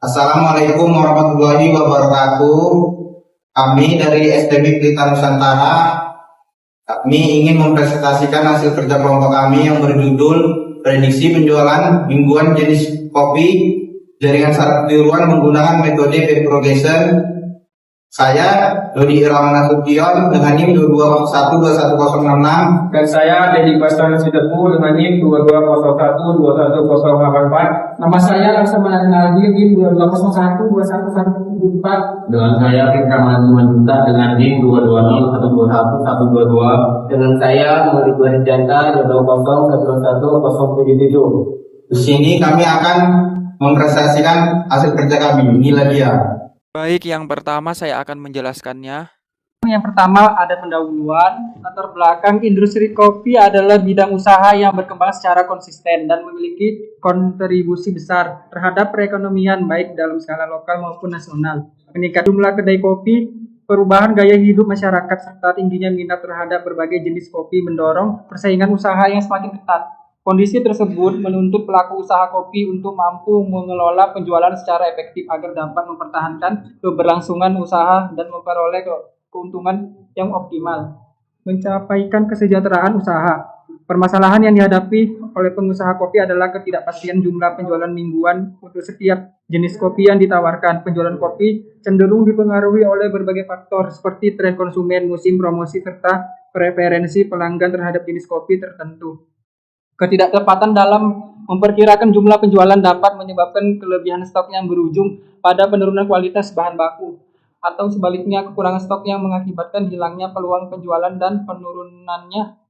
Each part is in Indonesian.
Assalamualaikum warahmatullahi wabarakatuh. Kami dari STB Pelita Nusantara, kami ingin mempresentasikan hasil kerja kelompok kami yang berjudul Prediksi Penjualan Mingguan Jenis Kopi Jaringan Syarat Tiruan Menggunakan Metode Backpropagation. Saya Dodi Irawan Nasution dengan NIM 2212106. Dan saya Dedi Bastan Sidepu dengan NIM 22012104. Nama saya Laksamana Naldi NIM 22012114. Dengan saya Firman Manjuta dengan NIM 22012122. Dengan saya Murid Janta 2011107. Di sini kami akan mempresentasikan hasil kerja kami. Inilah dia. Baik, yang pertama saya akan menjelaskannya. Yang pertama ada pendahuluan. Latar belakang industri kopi adalah bidang usaha yang berkembang secara konsisten dan memiliki kontribusi besar terhadap perekonomian baik dalam skala lokal maupun nasional. Meningkat jumlah kedai kopi, perubahan gaya hidup masyarakat serta tingginya minat terhadap berbagai jenis kopi mendorong persaingan usaha yang semakin ketat. Kondisi tersebut menuntut pelaku usaha kopi untuk mampu mengelola penjualan secara efektif agar dapat mempertahankan keberlangsungan usaha dan memperoleh keuntungan yang optimal. Mencapaikan kesejahteraan usaha. Permasalahan yang dihadapi oleh pengusaha kopi adalah ketidakpastian jumlah penjualan mingguan untuk setiap jenis kopi yang ditawarkan. Penjualan kopi cenderung dipengaruhi oleh berbagai faktor seperti tren konsumen, musim promosi, serta preferensi pelanggan terhadap jenis kopi tertentu. Ketidaktepatan dalam memperkirakan jumlah penjualan dapat menyebabkan kelebihan stok yang berujung pada penurunan kualitas bahan baku, atau sebaliknya kekurangan stok yang mengakibatkan hilangnya peluang penjualan dan penurunannya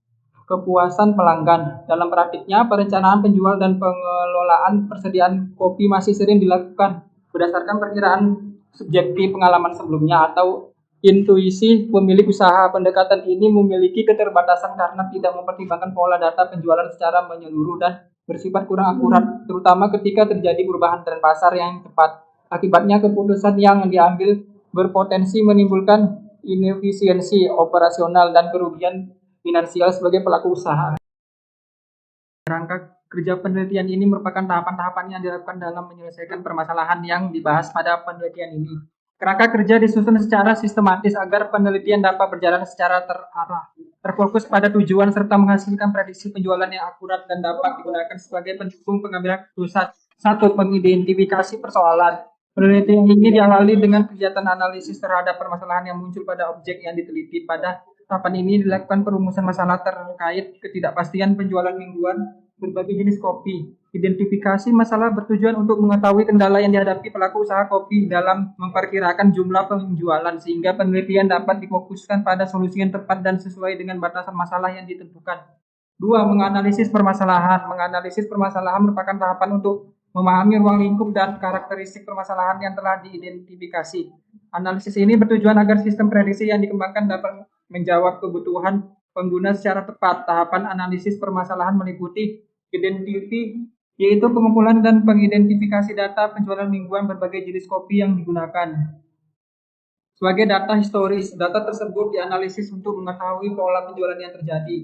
kepuasan pelanggan. Dalam praktiknya, perencanaan penjual dan pengelolaan persediaan kopi masih sering dilakukan berdasarkan perkiraan subjektif pengalaman sebelumnya atau intuisi pemilik usaha. Pendekatan ini memiliki keterbatasan karena tidak mempertimbangkan pola data penjualan secara menyeluruh dan bersifat kurang akurat, terutama ketika terjadi perubahan tren pasar yang cepat. Akibatnya, keputusan yang diambil berpotensi menimbulkan inefisiensi operasional dan kerugian finansial sebagai pelaku usaha. Rangka kerja penelitian ini merupakan tahapan-tahapan yang dilakukan dalam menyelesaikan permasalahan yang dibahas pada penelitian ini. Kerangka kerja disusun secara sistematis agar penelitian dapat berjalan secara terarah, terfokus pada tujuan serta menghasilkan prediksi penjualan yang akurat dan dapat digunakan sebagai pendukung pengambilan keputusan. 1. Mengidentifikasi persoalan. Penelitian ini diawali dengan kegiatan analisis terhadap permasalahan yang muncul pada objek yang diteliti. Pada tahapan ini dilakukan perumusan masalah terkait ketidakpastian penjualan mingguan berbagai jenis kopi. Identifikasi masalah bertujuan untuk mengetahui kendala yang dihadapi pelaku usaha kopi dalam memperkirakan jumlah penjualan sehingga penelitian dapat difokuskan pada solusi yang tepat dan sesuai dengan batasan masalah yang ditentukan. 2. Menganalisis permasalahan. Menganalisis permasalahan merupakan tahapan untuk memahami ruang lingkup dan karakteristik permasalahan yang telah diidentifikasi. Analisis ini bertujuan agar sistem prediksi yang dikembangkan dapat menjawab kebutuhan pengguna secara tepat. Tahapan analisis permasalahan meliputi identity, yaitu pengumpulan dan pengidentifikasi data penjualan mingguan berbagai jenis kopi yang digunakan. Sebagai data historis, data tersebut dianalisis untuk mengetahui pola penjualan yang terjadi.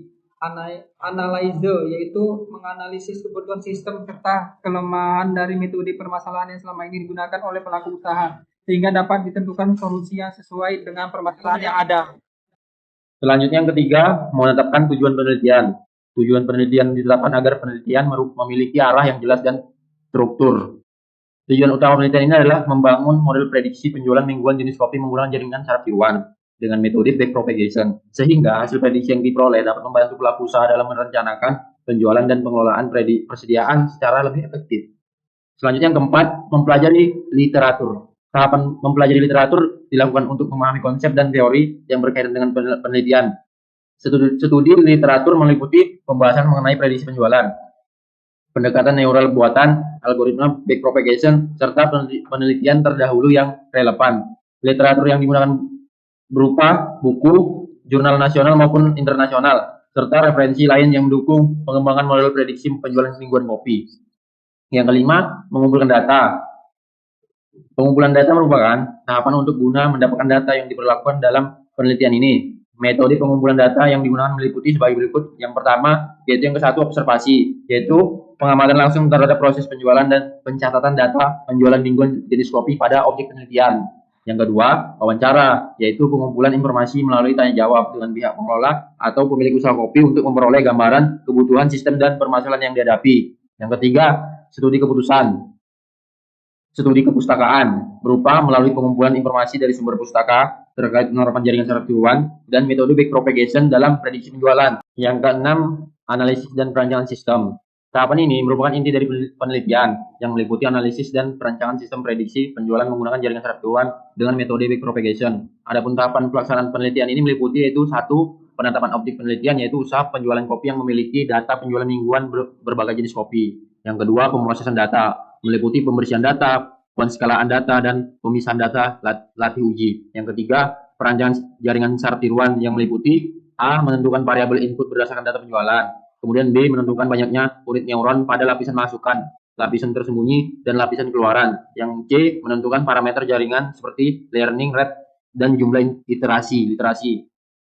Analyze, yaitu menganalisis kebutuhan sistem serta kelemahan dari metode permasalahan yang selama ini digunakan oleh pelaku usaha, sehingga dapat ditentukan solusi yang sesuai dengan permasalahan yang ada. Selanjutnya yang ketiga, menetapkan tujuan penelitian. Tujuan penelitian ditetapkan agar penelitian memiliki arah yang jelas dan struktur. Tujuan utama penelitian ini adalah membangun model prediksi penjualan mingguan jenis kopi menggunakan jaringan syarat tiruan dengan metode backpropagation, sehingga hasil prediksi yang diperoleh dapat membantu pelaku usaha dalam merencanakan penjualan dan pengelolaan persediaan secara lebih efektif. Selanjutnya yang keempat, mempelajari literatur. Tahapan mempelajari literatur dilakukan untuk memahami konsep dan teori yang berkaitan dengan penelitian. Studi literatur meliputi pembahasan mengenai prediksi penjualan, pendekatan neural buatan, algoritma backpropagation, serta penelitian terdahulu yang relevan. Literatur yang digunakan berupa buku, jurnal nasional maupun internasional, serta referensi lain yang mendukung pengembangan model prediksi penjualan mingguan kopi. Yang kelima, mengumpulkan data. Pengumpulan data merupakan tahapan untuk guna mendapatkan data yang diperlakukan dalam penelitian ini. Metode pengumpulan data yang digunakan meliputi sebagai berikut. Yang pertama, yaitu yang ke-1 observasi, yaitu pengamatan langsung terhadap proses penjualan dan pencatatan data penjualan mingguan jenis kopi pada objek penelitian. Yang kedua, wawancara, yaitu pengumpulan informasi melalui tanya jawab dengan pihak pengelola atau pemilik usaha kopi untuk memperoleh gambaran kebutuhan sistem dan permasalahan yang dihadapi. Yang ketiga, studi kepustakaan, berupa melalui pengumpulan informasi dari sumber pustaka terkait penerapan jaringan syarat tiruan dan metode backpropagation dalam prediksi penjualan. Yang keenam, analisis dan perancangan sistem. Tahapan ini merupakan inti dari penelitian yang meliputi analisis dan perancangan sistem prediksi penjualan menggunakan jaringan syarat tiruan dengan metode backpropagation. Adapun tahapan pelaksanaan penelitian ini meliputi yaitu 1. Penetapan objek penelitian, yaitu usaha penjualan kopi yang memiliki data penjualan mingguan berbagai jenis kopi. Yang kedua, pemrosesan data, meliputi pembersihan data, penskalaan data, dan pemisahan data latih uji. Yang ketiga, perancangan jaringan syarat tiruan yang meliputi A. Menentukan variabel input berdasarkan data penjualan. Kemudian B. Menentukan banyaknya unit neuron pada lapisan masukan, lapisan tersembunyi, dan lapisan keluaran. Yang C. Menentukan parameter jaringan seperti learning rate dan jumlah literasi.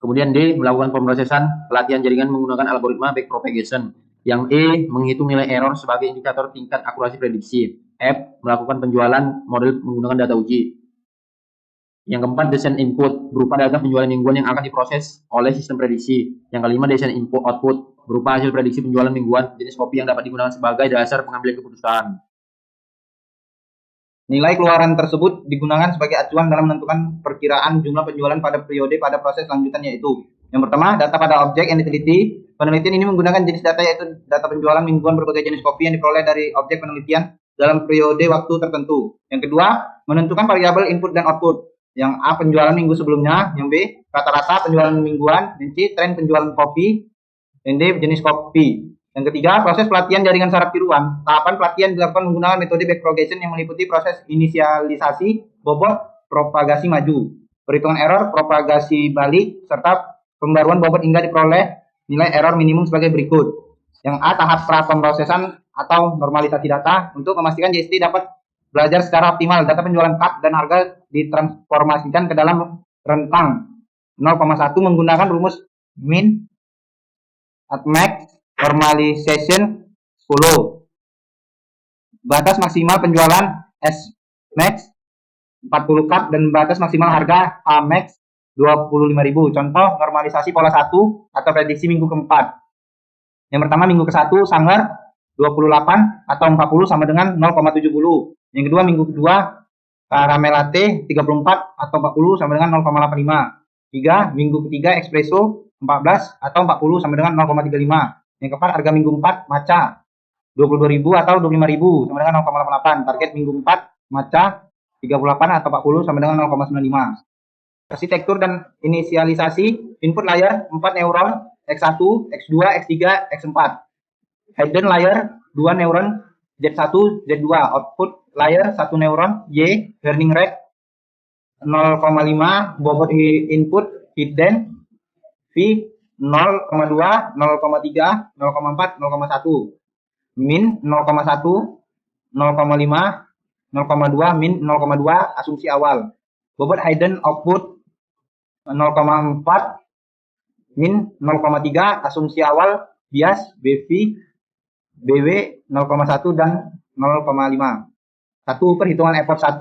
Kemudian D. Melakukan pemrosesan pelatihan jaringan menggunakan algoritma backpropagation. Yang E. Menghitung nilai error sebagai indikator tingkat akurasi prediksi. F. Melakukan penjualan model menggunakan data uji. Yang keempat, desain input, berupa data penjualan mingguan yang akan diproses oleh sistem prediksi. Yang kelima, desain input output, berupa hasil prediksi penjualan mingguan jenis kopi yang dapat digunakan sebagai dasar pengambilan keputusan. Nilai keluaran tersebut digunakan sebagai acuan dalam menentukan perkiraan jumlah penjualan pada periode pada proses lanjutan, yaitu yang pertama, data pada objek yang diteliti. Penelitian ini menggunakan jenis data yaitu data penjualan mingguan berbagai jenis kopi yang diperoleh dari objek penelitian dalam periode waktu tertentu. Yang kedua, menentukan variabel input dan output. Yang A, penjualan minggu sebelumnya. Yang B, rata-rata penjualan mingguan. Yang C, tren penjualan kopi. Yang D, jenis kopi. Yang ketiga, proses pelatihan jaringan syarat tiruan. Tahapan pelatihan dilakukan menggunakan metode backpropagation yang meliputi proses inisialisasi, bobot, propagasi maju, perhitungan error, propagasi balik, serta pembaruan bobot hingga diperoleh nilai error minimum sebagai berikut. Yang A, tahap pra pemrosesan atau normalisasi data. Untuk memastikan JST dapat belajar secara optimal, data penjualan cut dan harga ditransformasikan ke dalam rentang 0,1 menggunakan rumus min at max normalization 10. Batas maksimal penjualan S max 40 cut dan batas maksimal harga A max 25.000. Contoh normalisasi pola 1 atau prediksi minggu keempat. Yang pertama, minggu ke-1 Sanger 28 atau 40 sama dengan 0,70. Yang kedua, minggu kedua Caramel Latte 34 atau 40 sama dengan 0,85. 3. Minggu ketiga Espresso 14 atau 40 sama dengan 0,35. Yang keempat, harga minggu 4 Matcha 22.000 atau 25.000 sama dengan 0,88. Target minggu 4 Matcha 38 atau 40 sama dengan 0,95. Arsitektur dan inisialisasi input layer 4 neuron X1, X2, X3, X4. Hidden layer 2 neuron Z1, Z2. Output layer 1 neuron Y. Learning rate 0,5. Bobot input hidden V 0,2, 0,3, 0,4, 0,1. Min 0,1, 0,5, 0,2, min 0,2 asumsi awal. Bobot hidden output 0,4, min 0,3 asumsi awal bias BV BW 0,1 dan 0,5. 1. Perhitungan effort 1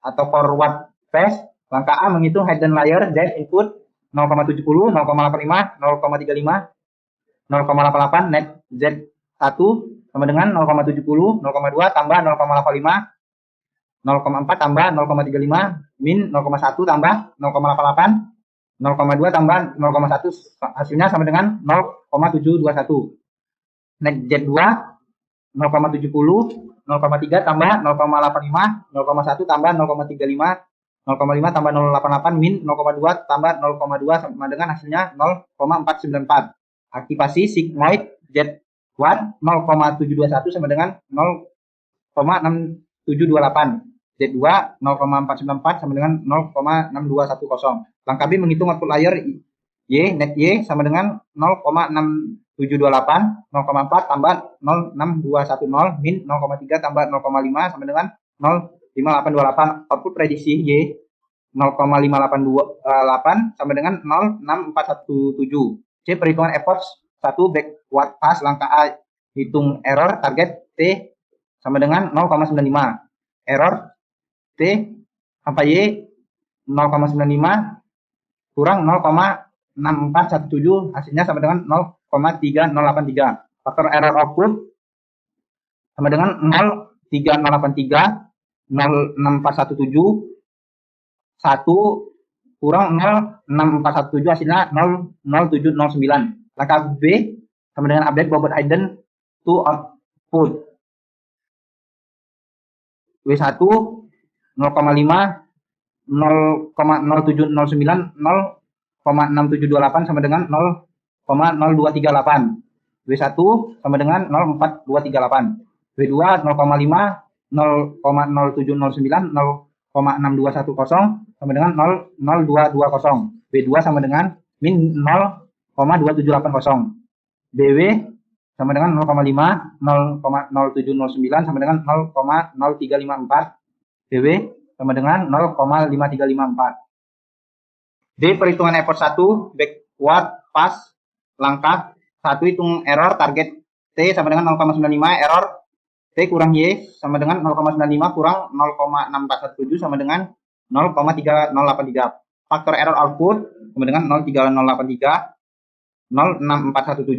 atau forward phase. Langkah A, menghitung hidden layer Z input 0,70, 0,85, 0,35, 0,88. Net Z1 sama dengan 0,70, 0,2 tambah 0,85, 0,4 tambah 0,35, min 0,1 tambah 0,88, 0,2 tambah 0,1, hasilnya sama dengan 0,721. Net Z2 0,70, 0,3 tambah 0,85, 0,1 tambah 0,35, 0,5 tambah 0,88, min 0,2 tambah 0,2 sama dengan hasilnya 0,494. Aktivasi sigmoid Z1 0,721 sama dengan 0,6728. Z2 0,494 sama dengan 0,6210. Langkah B, menghitung output layer Y, net Y sama dengan 0,6728, 0,4 tambah 0,6210, min 0,3 tambah 0,5 sama dengan 0,5828. Output prediksi Y 0,582 sama dengan 0,6417. C. Perhitungan effort 1 backward pass langkah A hitung error target T sama dengan 0,95. Error T sampai Y 0,95 kurang 0,6417 hasilnya sama dengan 0,3083. Faktor error output sama dengan 0,3083 06417 1 kurang 06417 hasilnya 00709. Langkah B sama dengan update bobot hidden to output. W1 0,5 0,0709 0,6728 sama dengan 0,0238. W1 sama dengan 04238. W2 0,5 0,0709 0,6210 sama dengan 0,0220. B2 sama dengan min 0,2780. BW sama dengan 0,5 0,0709 sama dengan 0,0354. BW sama dengan 0,5354. D. Perhitungan effort 1 backward pass langkah 1 hitung error target T sama dengan 0,95. Error T kurang Y sama dengan 0,95 kurang 0,6417 sama dengan 0,3083. Faktor error output sama dengan 0,3083 0,6417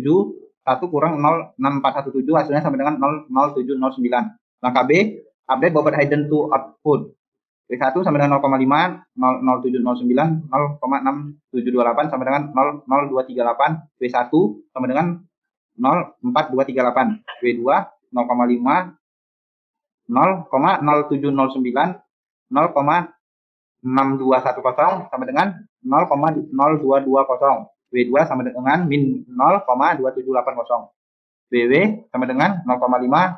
1 kurang 0,6417 hasilnya sama dengan 0,0709. Langkah B, update bobot hidden to output. W1 sama dengan 0,5 0,0709 0,6728 sama dengan 0,0238. W1 sama dengan 0,4238. W2 0,5 0,0709 0,6210 sama dengan 0,0220. W2 sama dengan min 0,2780. WW sama dengan 0,5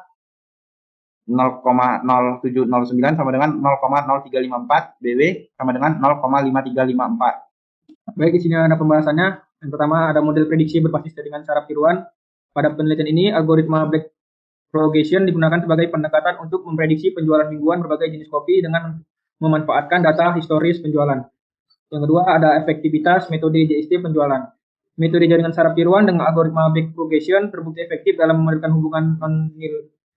0,0709 sama dengan 0,0354. BW sama dengan 0,5354. Baik, di sini ada pembahasannya. Yang pertama ada model prediksi berbasis dengan cara tiruan. Pada penelitian ini, algoritma Black Propagation digunakan sebagai pendekatan untuk memprediksi penjualan mingguan berbagai jenis kopi dengan memanfaatkan data historis penjualan. Yang kedua ada efektivitas metode JST penjualan. Metode jaringan saraf tiruan dengan algoritma Black Propagation terbukti efektif dalam memberikan hubungan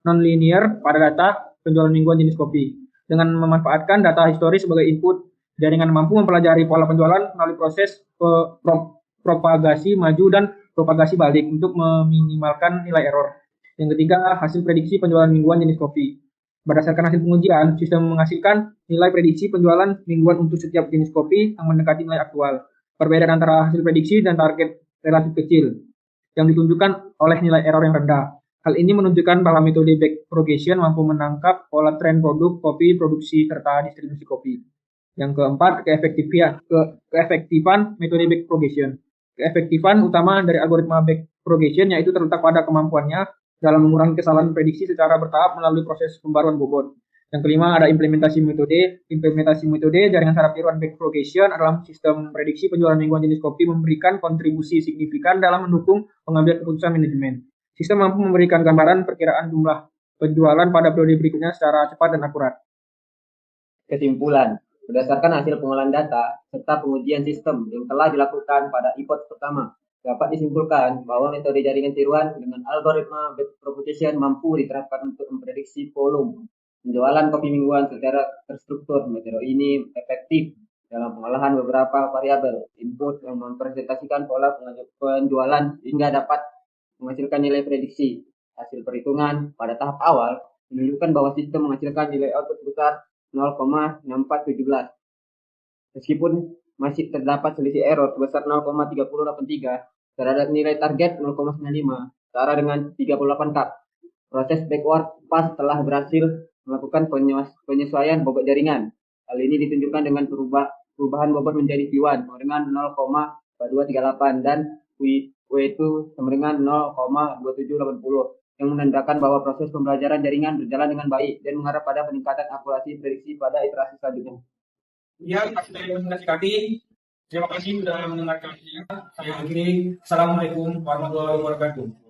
non-linear pada data penjualan mingguan jenis kopi. Dengan memanfaatkan data historis sebagai input, jaringan mampu mempelajari pola penjualan melalui proses propagasi maju dan propagasi balik untuk meminimalkan nilai error. Yang ketiga, hasil prediksi penjualan mingguan jenis kopi. Berdasarkan hasil pengujian, sistem menghasilkan nilai prediksi penjualan mingguan untuk setiap jenis kopi yang mendekati nilai aktual. Perbedaan antara hasil prediksi dan target relatif kecil, yang ditunjukkan oleh nilai error yang rendah. Hal ini menunjukkan bahwa metode Black Propagation mampu menangkap pola tren produk kopi, produksi, serta distribusi kopi. Yang keempat, keefektifan metode Black Propagation. Keefektifan utama dari algoritma Black Propagation yaitu terletak pada kemampuannya dalam mengurangi kesalahan prediksi secara bertahap melalui proses pembaruan bobot. Yang kelima ada implementasi metode. Implementasi metode jaringan saraf tiruan Black Propagation adalah sistem prediksi penjualan mingguan jenis kopi memberikan kontribusi signifikan dalam mendukung pengambilan keputusan manajemen. Sistem mampu memberikan gambaran perkiraan jumlah penjualan pada periode berikutnya secara cepat dan akurat. Kesimpulan, berdasarkan hasil pengolahan data serta pengujian sistem yang telah dilakukan pada hipot pertama, dapat disimpulkan bahwa metode jaringan tiruan dengan algoritma Black Propagation mampu diterapkan untuk memprediksi volume penjualan kopi mingguan secara terstruktur. Metode ini efektif dalam pengolahan beberapa variabel input yang mempresentasikan pola penjualan hingga dapat menghasilkan nilai prediksi. Hasil perhitungan pada tahap awal menunjukkan bahwa sistem menghasilkan nilai output sebesar 0,6417. Meskipun masih terdapat selisih error sebesar 0,3083 terhadap nilai target 0,95 setara dengan 38 cut. Proses backward pass telah berhasil melakukan penyesuaian bobot jaringan. Hal ini ditunjukkan dengan perubahan bobot menjadi V1 sama dengan 0,4238 dan W2 sama dengan 0,2780 yang menandakan bahwa proses pembelajaran jaringan berjalan dengan baik dan mengarah pada peningkatan akurasi prediksi pada iterasi selanjutnya. Ya, dari presentasi kami. Terima kasih sudah mendengarkan. Saya akhiri. Assalamualaikum warahmatullahi wabarakatuh.